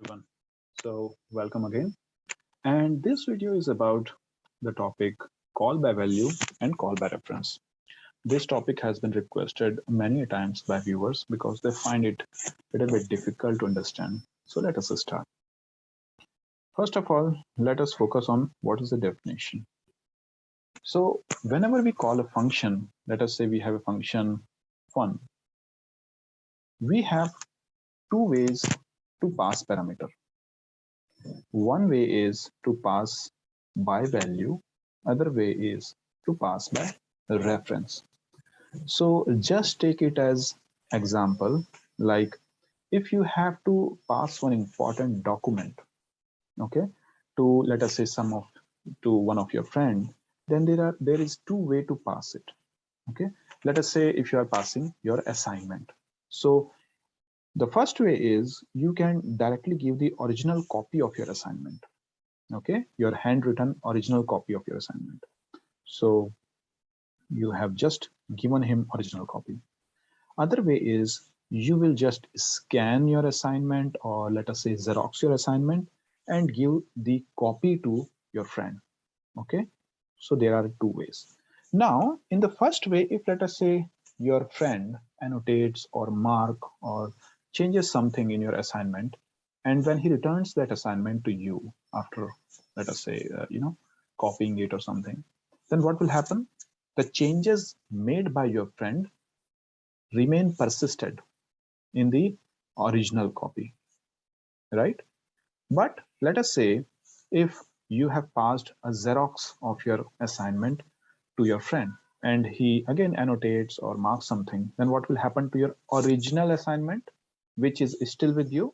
everyone. So welcome again. And this video is about the topic call by value and call by reference. This topic has been requested many times by viewers because they find it a little bit difficult to understand. So let us start. First of all, let us focus on what is the definition. So whenever we call a function, let us say we have a function fun, we have two ways to pass parameter. One way is to pass by value, other way is to pass by reference. So just take it as example, like if you have to pass one important document, okay, to let us say to one of your friend, then there is two way to pass it. Okay, let us say if you are passing your assignment. So the first way is you can directly give the original copy of your assignment. Okay, your handwritten original copy of your assignment. So you have just given him original copy. Other way is you will just scan your assignment, or let us say Xerox your assignment, and give the copy to your friend. Okay, so there are two ways. Now in the first way, if let us say your friend annotates or mark or changes something in your assignment, and when he returns that assignment to you after, let us say copying it or something, then what will happen? The changes made by your friend remain persisted in the original copy, right? But let us say if you have passed a Xerox of your assignment to your friend and he again annotates or marks something, then what will happen to your original assignment, which is still with you?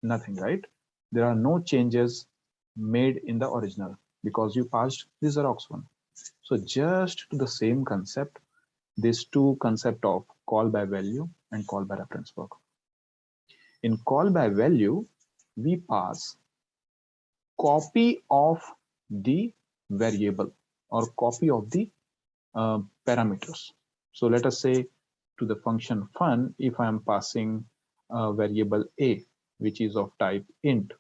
Nothing, right? There are no changes made in the original because you passed the Xerox one. So just to the same concept, these two concept of call by value and call by reference work. In call by value, we pass copy of the variable or copy of the parameters. So let us say to the function fun, if I am passing a variable a, which is of type int.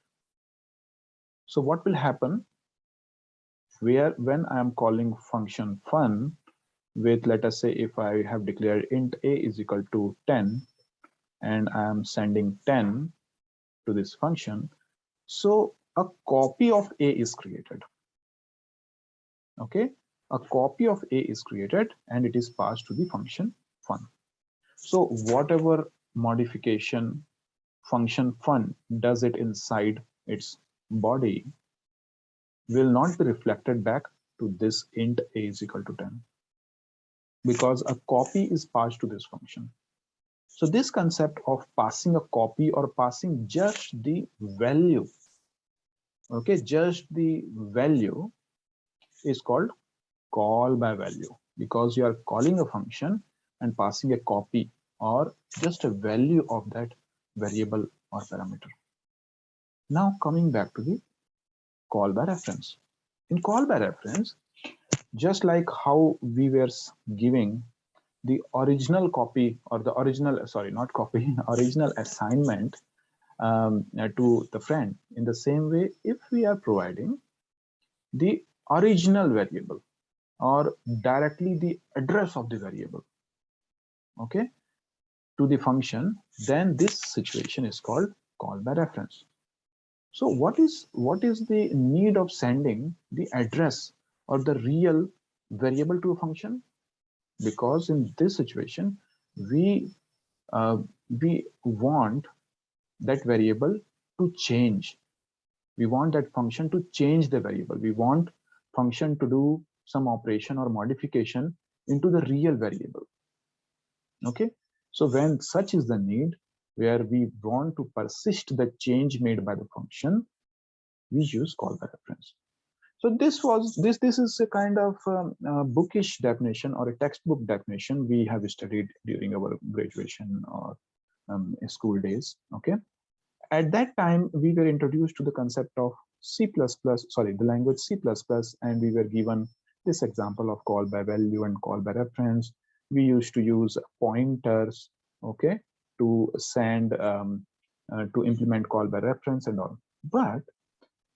So what will happen when I am calling function fun with, let us say, if I have declared int a is equal to 10 and I am sending 10 to this function, so a copy of a is created. Okay, a copy of a is created and it is passed to the function fun. So whatever modification function fun does it inside its body will not be reflected back to this int a is equal to 10 because a copy is passed to this function. So this concept of passing a copy or passing just the value, okay, just the value is called call by value because you are calling a function and passing a copy or just a value of that variable or parameter. Now coming back to the call by reference. In call by reference, just like how we were giving the original copy or the original, sorry, not copy, original assignment to the friend, in the same way, if we are providing the original variable or directly the address of the variable, okay, to the function, then this situation is called call by reference. So what is the need of sending the address or the real variable to a function? Because in this situation, we want that variable to change. We want that function to change the variable. We want function to do some operation or modification into the real variable. Okay, so when such is the need, where we want to persist the change made by the function, we use call by reference. So this is a kind of bookish definition or a textbook definition we have studied during our graduation or school days. Okay, at that time we were introduced to the concept of the language C++, and we were given this example of call by value and call by reference. We used to use pointers, okay, to send to implement call by reference and all. But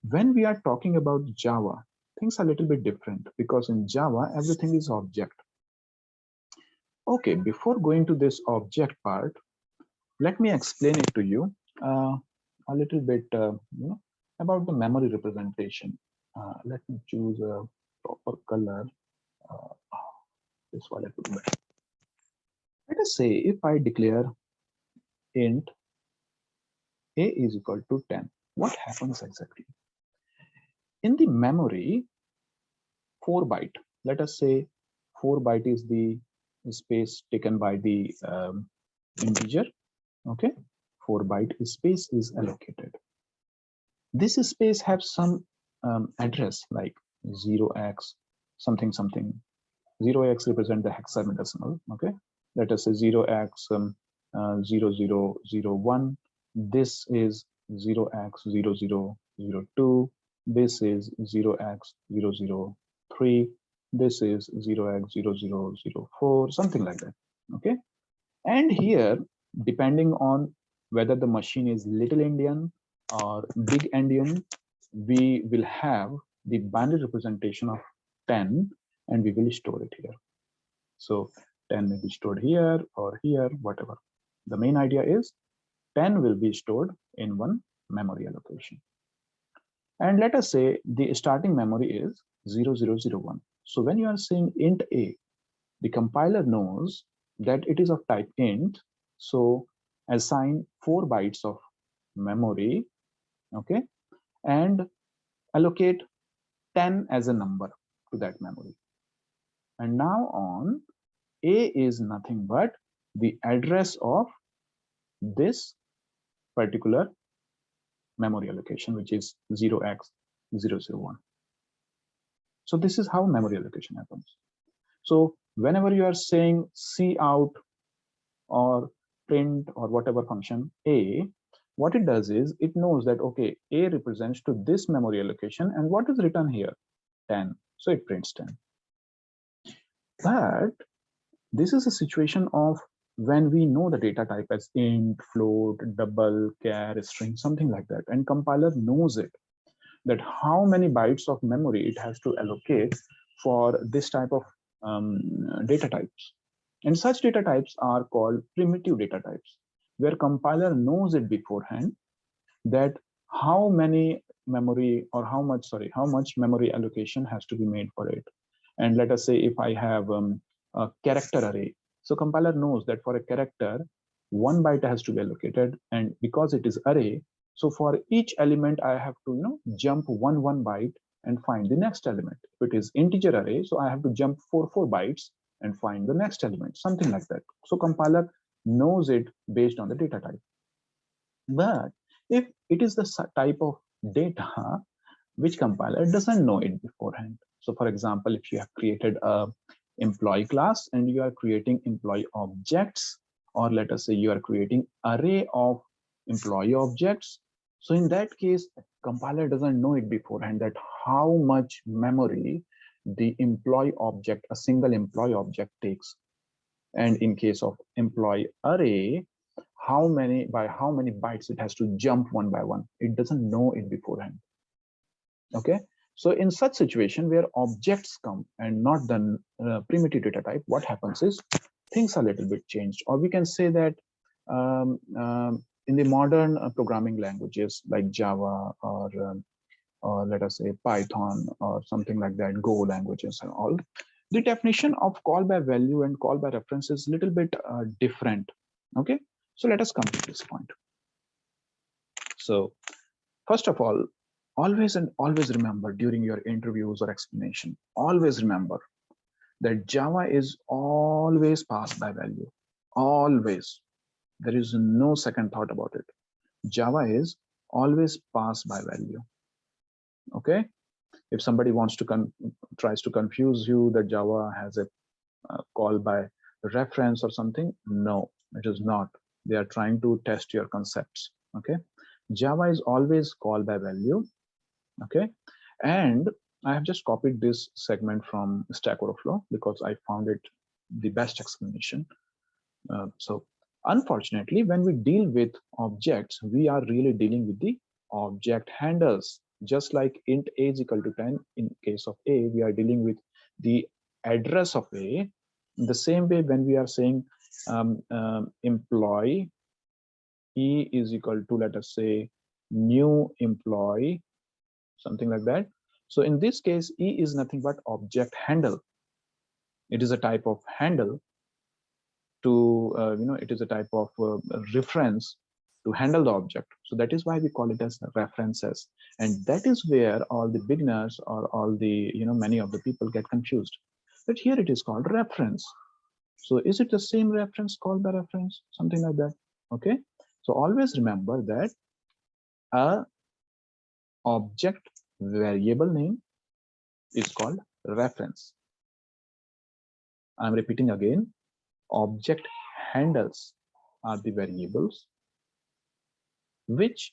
when we are talking about Java, things are a little bit different, because in Java, everything is object. Okay, before going to this object part, let me explain it to you a little bit about the memory representation. Let me choose a proper color. Uh, this one, let us say if I declare int a is equal to 10, what happens exactly? In the memory, 4 byte, let us say 4 byte is the space taken by the integer. Okay, 4 byte space is allocated. This space has some address like 0x something something. 0x represent the hexadecimal. Okay, let us say 0x0001. This is 0x0002. This is 0x003. This is 0x0004, something like that. Okay, and here, depending on whether the machine is little endian or big endian, we will have the binary representation of 10, and we will store it here. So 10 may be stored here or here, whatever. The main idea is 10 will be stored in one memory allocation. And let us say the starting memory is 0001. So when you are saying int a, the compiler knows that it is of type int, so assign 4 bytes of memory, okay, and allocate 10 as a number to that memory. And now on, a is nothing but the address of this particular memory allocation, which is 0x001. So this is how memory allocation happens. So whenever you are saying cout or print or whatever function a, what it does is it knows that, okay, a represents to this memory allocation, and what is written here? 10. So it prints 10. But this is a situation of when we know the data type as int, float, double, char, string, something like that, and compiler knows it, that how many bytes of memory it has to allocate for this type of data types. And such data types are called primitive data types, where compiler knows it beforehand that how many memory or how much memory allocation has to be made for it. And let us say if I have a character array, so compiler knows that for a character 1 byte has to be allocated, and because it is array, so for each element I have to jump one byte and find the next element. If it is integer array, so I have to jump 4 bytes and find the next element, something like that. So compiler knows it based on the data type. But if it is the type of data which compiler doesn't know it beforehand, so for example, if you have created a employee class and you are creating employee objects, or let us say you are creating array of employee objects, so in that case compiler doesn't know it beforehand that how much memory the employee object, a single employee object, takes. And in case of employee array, how many bytes it has to jump one by one, it doesn't know it beforehand. Okay, so in such situation where objects come and not the primitive data type, what happens is things are a little bit changed. Or we can say that in the modern programming languages like Java or let us say Python or something like that, Go languages and all, the definition of call by value and call by reference is a little bit different. Okay, so let us come to this point. So first of all, always remember during your interviews or explanation, always remember that Java is always passed by value. Always. There is no second thought about it. Java is always passed by value. Okay, if somebody wants to tries to confuse you that Java has a call by reference or something, no, it is not. They are trying to test your concepts. Okay, Java is always call by value. Okay, and I have just copied this segment from Stack Overflow because I found it the best explanation. So Unfortunately, when we deal with objects, we are really dealing with the object handles. Just like int a is equal to 10, in case of a, we are dealing with the address of a. In the same way, when we are saying employee e is equal to, let us say, new employee, something like that. So in this case, e is nothing but object handle. It is a type of handle to, it is a type of reference to handle the object. So that is why we call it as references. And that is where all the beginners or all the, many of the people get confused. But here it is called reference. So is it the same reference called by reference? Something like that. Okay. So always remember that a object variable name is called reference. I'm repeating again, object handles are the variables, which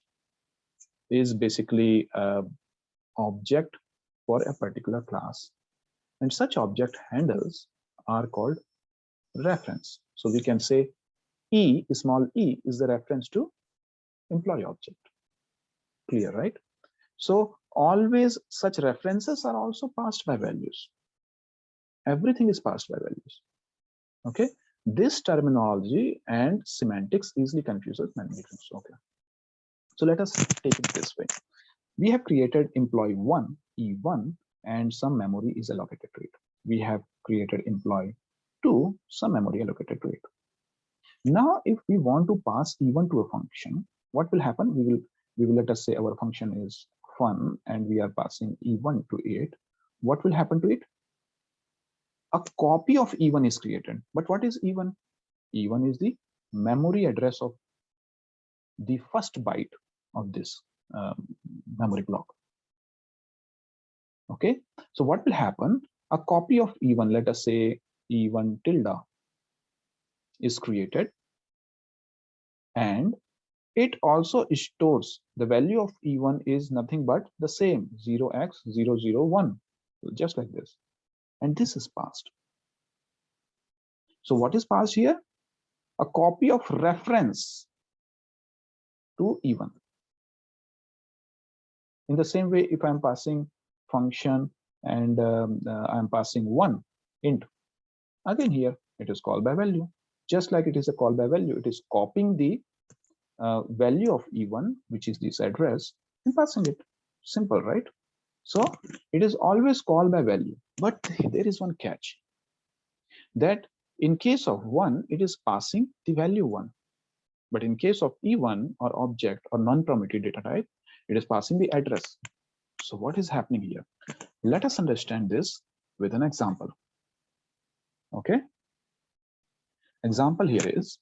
is basically an object for a particular class. And such object handles are called reference. So we can say E, small e, is the reference to employee object. Clear, right? So always such references are also passed by values. Everything is passed by values. Okay. This terminology and semantics easily confuses many things. Okay. So let us take it this way. We have created employee 1, E1, and some memory is allocated to it. We have created employee 2, some memory allocated to it. Now, if we want to pass E1 to a function, what will happen? We will let us say our function is fun and we are passing E1 to it. What will happen to it? A copy of E1 is created. But what is E1? E1 is the memory address of the first byte of this memory block. Okay, so what will happen? A copy of E1, let us say E1 tilde, is created, and it also stores the value of E1 is nothing but the same 0x001, just like this, and this is passed. So what is passed here? A copy of reference to E1. In the same way, if I'm passing function and I'm passing 1 int, again here it is called by value. Just like it is a call by value, it is copying the value of E1, which is this address, and passing it. Simple, right? So it is always called by value, but there is one catch, that in case of 1, it is passing the value 1. But in case of E1 or object or non-primitive data type, it is passing the address. So what is happening here? Let us understand this with an example. Okay. Example here is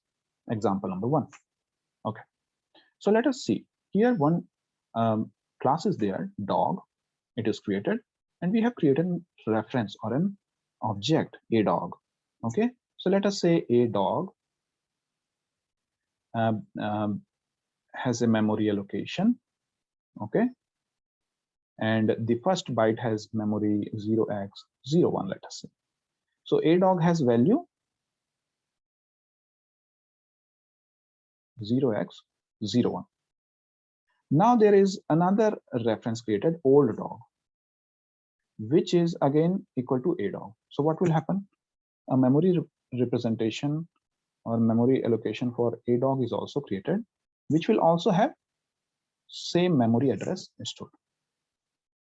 example number 1. Okay. So let us see. Here one class is there, dog. It is created, and we have created a reference or an object, a dog. Okay. So let us say a dog has a memory allocation. Okay. And the first byte has memory 0x01, let us say. So a dog has value 0x01. Now there is another reference created, old dog, which is again equal to a dog. So what will happen? A memory representation or memory allocation for a dog is also created, which will also have same memory address stored.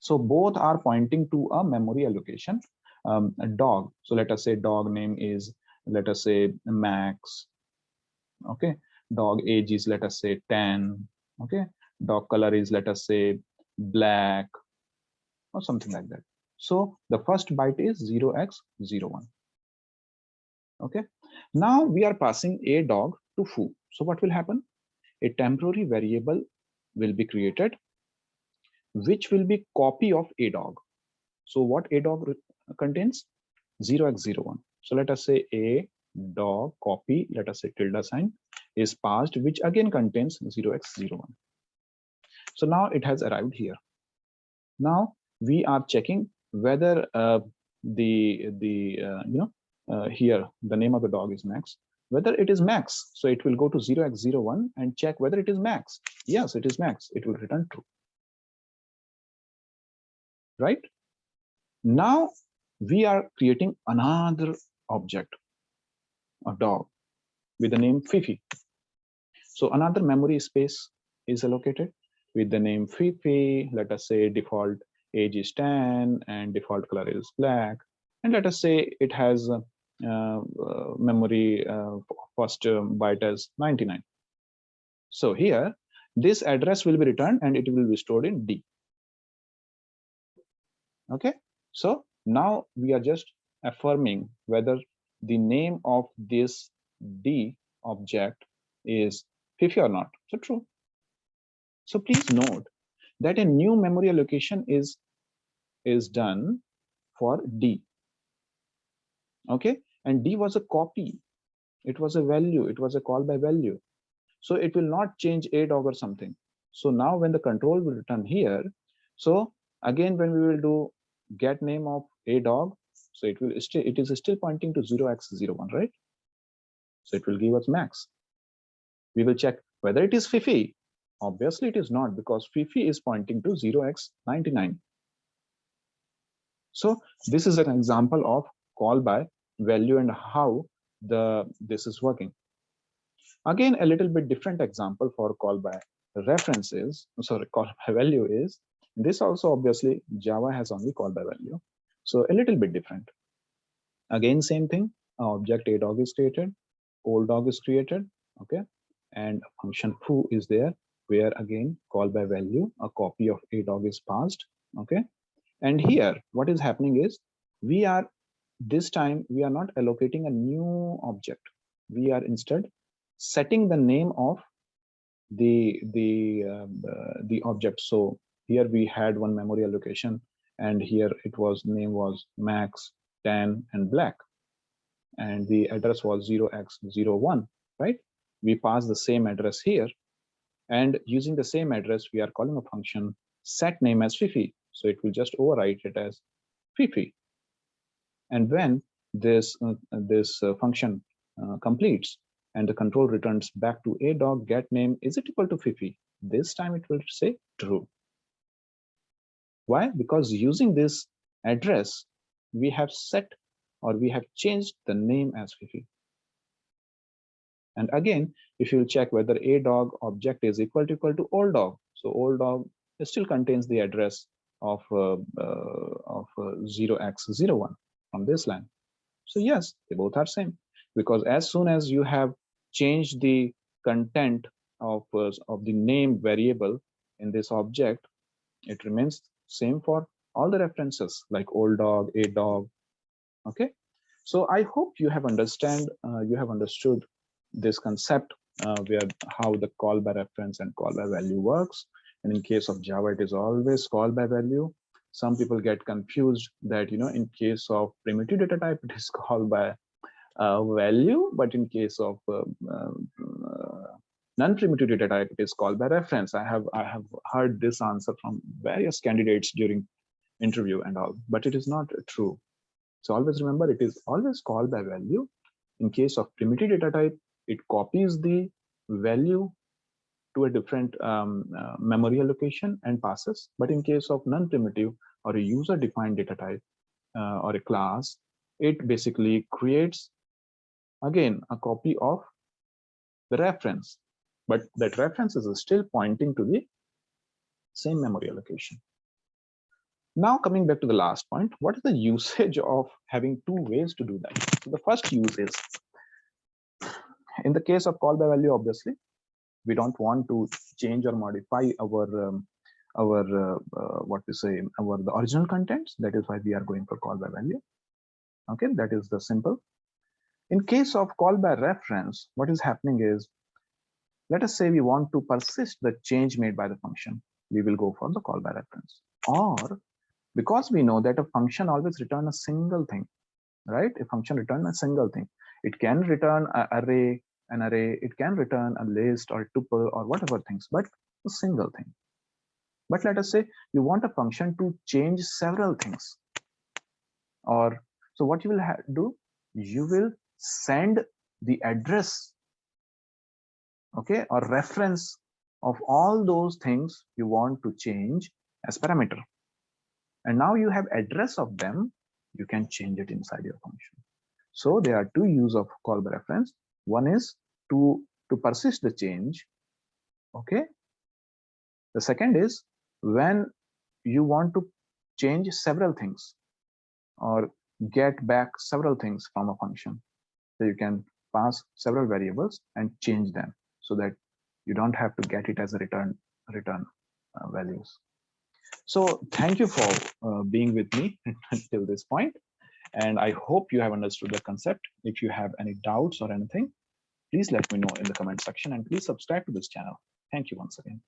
So both are pointing to a memory allocation, a dog. So let us say dog name is, let us say Max. Okay. Dog age is, let us say 10. Okay. Dog color is, let us say black or something like that. So the first byte is 0x01. Okay. Now we are passing a dog to foo. So what will happen? A temporary variable will be created, which will be copy of a dog. So what a dog contains? 0x01. So let us say a dog copy, let us say tilde sign, is passed, which again contains 0x01. So now it has arrived here. Now we are checking whether here the name of the dog is Max. whether it is max. So it will go to 0x01 and check whether it is max. Yes, it is max. It will return true. Right? Now we are creating another object, a dog, with the name Fifi. So another memory space is allocated with the name Fifi. Let us say default age is 10 and default color is black. And let us say it has memory first byte as 99. So here, this address will be returned and it will be stored in D. Okay, so now we are just affirming whether the name of this D object is Fifi or not. So true. So please note that a new memory allocation is done for D. Okay, and D was a copy. It was a value. It was a call by value. So it will not change a dog or something. So now when the control will return here, so again when we will do get name of a dog, so it is still pointing to 0x01, right? So it will give us max. We will check whether it is Fifi. Obviously it is not, because Fifi is pointing to 0x99. So this is an example of call by value and how this is working. Again, a little bit different example for call by references. Sorry, call by value is this. Also, obviously, Java has only call by value, so a little bit different. Again, same thing. Object a dog is created, old dog is created, okay, and function foo is there, where again call by value, a copy of a dog is passed, okay. And here, what is happening is this time we are not allocating a new object. We are instead setting the name of the object. So here we had one memory allocation, and here name was max, 10, and black, and the address was 0x01, right? We pass the same address here, and using the same address we are calling a function set name as Fifi. So it will just overwrite it as Fifi. And when this function completes and the control returns back to a dog get name, is it equal to Fifi? This time it will say true. Why? Because using this address, we have set or we have changed the name as Fifi. And again, if you check whether a dog object is equal to old dog, so old dog still contains the address of 0x01 from this line. So yes, they both are same, because as soon as you have changed the content of the name variable in this object, it remains same for all the references like old dog, a dog. Okay, so I hope you have understood this concept where how the call by reference and call by value works. And in case of Java, it is always call by value. Some people get confused that, in case of primitive data type, it is called by value, but in case of non-primitive data type, it is called by reference. I have heard this answer from various candidates during interview and all, but it is not true. So always remember, it is always called by value. In case of primitive data type, it copies the value to a different memory allocation and passes. But in case of non-primitive or a user-defined data type or a class, it basically creates again a copy of the reference, but that reference is still pointing to the same memory allocation. Now coming back to the last point, what is the usage of having two ways to do that? So the first use is, in the case of call by value, obviously we don't want to change or modify our the original contents. That is why we are going for call by value. Okay, that is the simple. In case of call by reference, what is happening is, let us say we want to persist the change made by the function. We will go for the call by reference. Or because we know that a function always return a single thing, right? A function return a single thing. It can return an array, it can return a list or a tuple or whatever things, but a single thing. But let us say you want a function to change several things. Or so what you will do, you will send the address, okay, or reference of all those things you want to change as parameter. And now you have address of them, you can change it inside your function. So there are two use of call by reference. One is to persist the change, okay. The second is when you want to change several things or get back several things from a function. So you can pass several variables and change them so that you don't have to get it as a return values. So thank you for being with me until this point, and I hope you have understood the concept. If you have any doubts or anything, please let me know in the comment section, and please subscribe to this channel. Thank you once again.